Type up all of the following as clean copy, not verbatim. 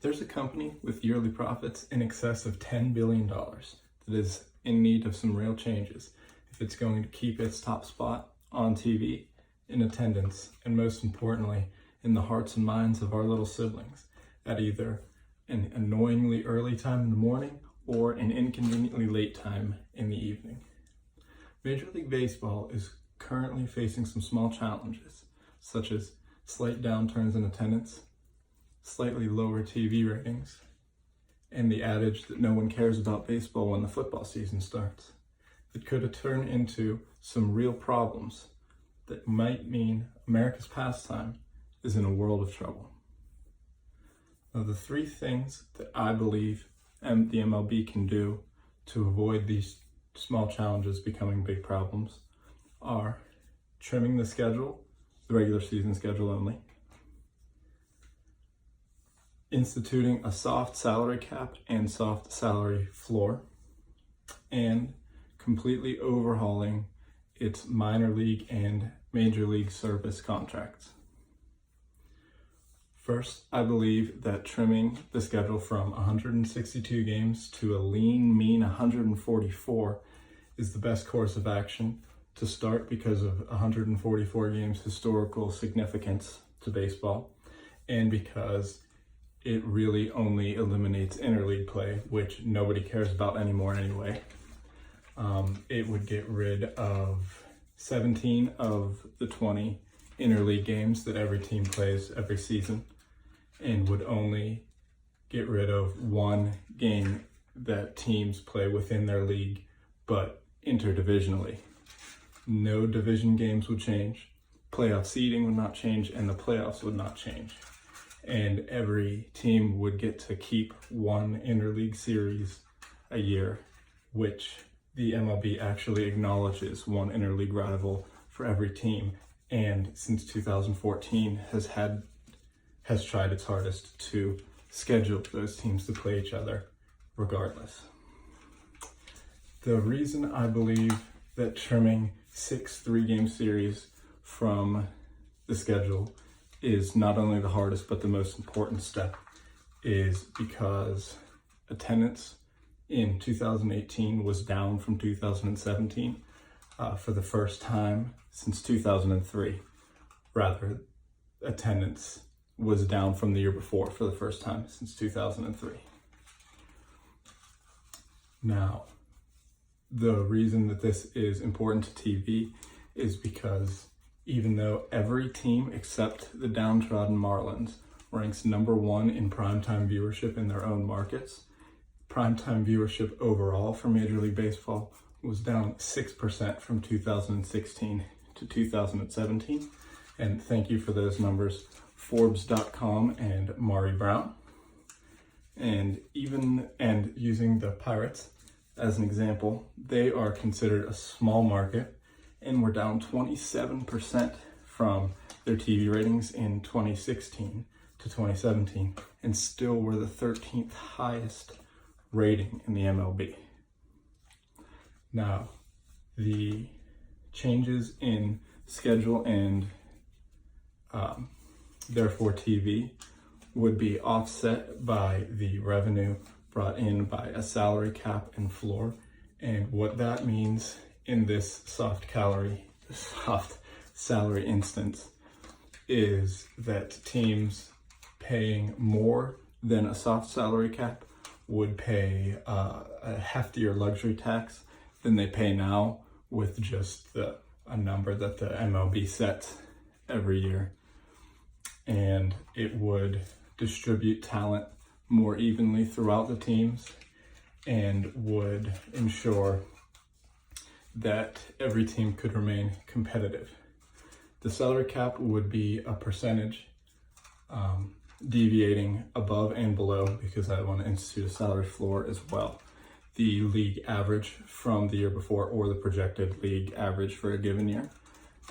There's a company with yearly profits in excess of $10 billion that is in need of some real changes if it's going to keep its top spot on TV, in attendance, and most importantly, in the hearts and minds of our little siblings at either an annoyingly early time in the morning or an inconveniently late time in the evening. Major League Baseball is currently facing some small challenges, such as slight downturns in attendance, slightly lower TV ratings, and the adage that no one cares about baseball when the football season starts. It could turn into some real problems that might mean America's pastime is in a world of trouble. Now, the three things that I believe the MLB can do to avoid these small challenges becoming big problems are trimming the schedule, the regular season schedule only, instituting a soft salary cap and soft salary floor, and completely overhauling its minor league and major league service contracts. First, I believe that trimming the schedule from 162 games to a lean, mean 144 is the best course of action to start because of 144 games' historical significance to baseball, and because it really only eliminates interleague play, which nobody cares about anymore anyway. It would get rid of 17 of the 20 interleague games that every team plays every season, and would only get rid of one game that teams play within their league, but interdivisionally. No division games would change, playoff seeding would not change, and the playoffs would not change. And every team would get to keep one interleague series a year, which the MLB actually acknowledges one interleague rival for every team, and since 2014 has tried its hardest to schedule those teams to play each other regardless. The reason I believe that trimming 6 3-game series from the schedule is not only the hardest but the most important step is because attendance in 2018 was down from 2017 for the first time since 2003. Rather, attendance was down from the year before for the first time since 2003. Now, the reason that this is important to TV is because even though every team except the downtrodden Marlins ranks number 1 in primetime viewership in their own markets, primetime viewership overall for Major League Baseball was down 6% from 2016 to 2017. And thank you for those numbers, Forbes.com and Maury Brown. And using the Pirates as an example, they are considered a small market and were down 27% from their TV ratings in 2016 to 2017, and still were the 13th highest rating in the MLB. Now, the changes in schedule and therefore TV would be offset by the revenue brought in by a salary cap and floor. And what that means in this soft salary instance is that teams paying more than a soft salary cap would pay a heftier luxury tax than they pay now with just a number that the MLB sets every year. And it would distribute talent more evenly throughout the teams and would ensure that every team could remain competitive. The salary cap would be a percentage deviating above and below, because I want to institute a salary floor as well, the league average from the year before or the projected league average for a given year.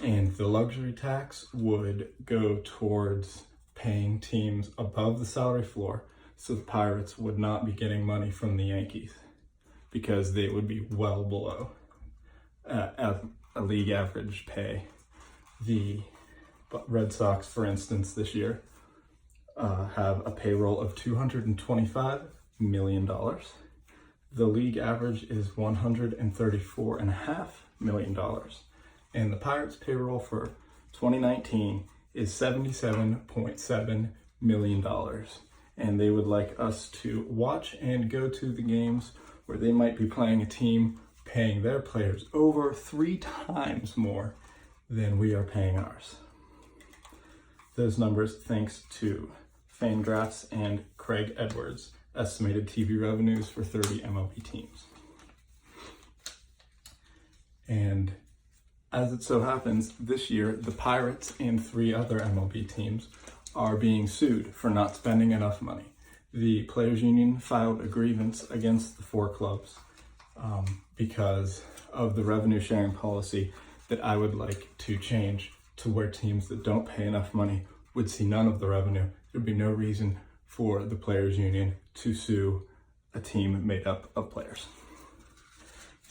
And the luxury tax would go towards paying teams above the salary floor, so the Pirates would not be getting money from the Yankees because they would be well below a league average pay. The Red Sox, for instance, this year have a payroll of $225 million. The league average is $134.5 million. And the Pirates' payroll for 2019 is $77.7 million. And they would like us to watch and go to the games where they might be playing a team paying their players over 3 times more than we are paying ours. Those numbers thanks to Fangraphs and Craig Edwards' estimated TV revenues for 30 MLB teams. And as it so happens, this year, the Pirates and 3 other MLB teams are being sued for not spending enough money. The Players Union filed a grievance against the 4 clubs because of the revenue sharing policy that I would like to change to where teams that don't pay enough money would see none of the revenue. There'd be no reason for the Players Union to sue a team made up of players.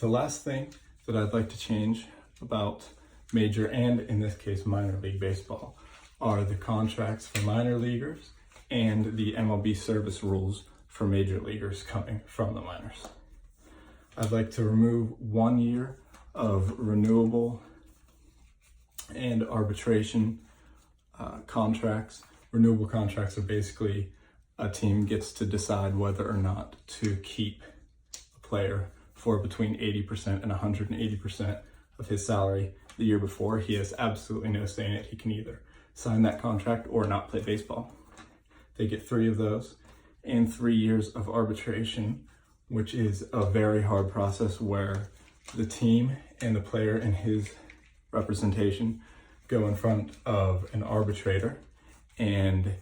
The last thing that I'd like to change about major and, in this case, minor league baseball are the contracts for minor leaguers and the MLB service rules for major leaguers coming from the minors. I'd like to remove 1 year of renewable and arbitration contracts. Renewable contracts are basically a team gets to decide whether or not to keep a player for between 80% and 180% of his salary the year before. He has absolutely no say in it. He can either sign that contract or not play baseball. They get 3 of those and 3 years of arbitration, which is a very hard process where the team and the player and his representation go in front of an arbitrator, and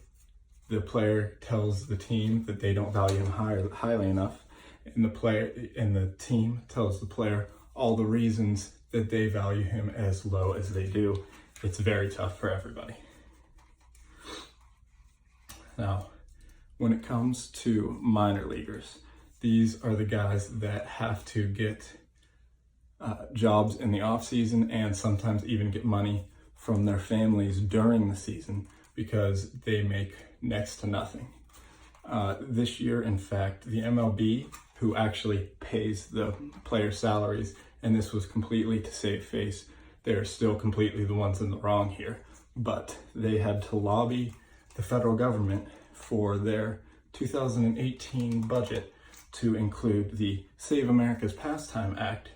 the player tells the team that they don't value him highly enough, and the team tells the player all the reasons that they value him as low as they do. It's very tough for everybody. Now, when it comes to minor leaguers, these are the guys that have to get jobs in the off season and sometimes even get money from their families during the season because they make next to nothing. This year, in fact, the MLB, who actually pays the players' salaries, and this was completely to save face, they're still completely the ones in the wrong here, but they had to lobby the federal government for their 2018 budget to include the Save America's Pastime Act,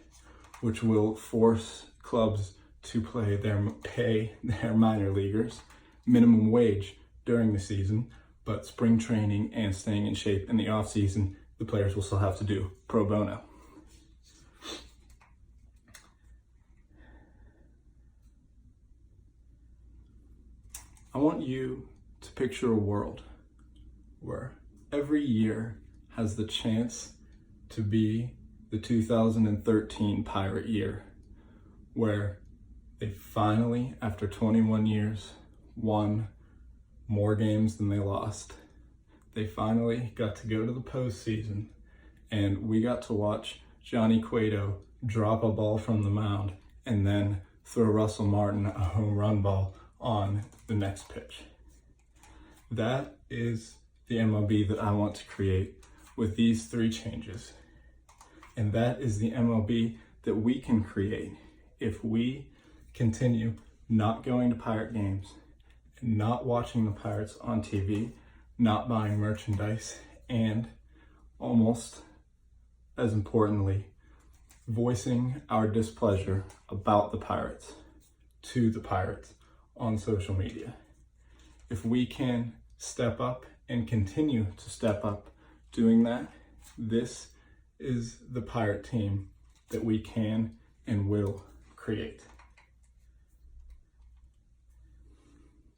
which will force clubs to pay their minor leaguers minimum wage during the season, but spring training and staying in shape in the off season, the players will still have to do pro bono. I want you to picture a world where every year has the chance to be the 2013 Pirate year, where they finally, after 21 years, won more games than they lost. They finally got to go to the postseason, and we got to watch Johnny Cueto drop a ball from the mound and then throw Russell Martin a home run ball on the next pitch. That is the MLB that I want to create with these 3 changes. And that is the MLB that we can create if we continue not going to Pirate games, and not watching the Pirates on TV, not buying merchandise, and almost as importantly, voicing our displeasure about the Pirates to the Pirates on social media. If we can step up and continue to step up doing that, this is the Pirate team that we can and will create.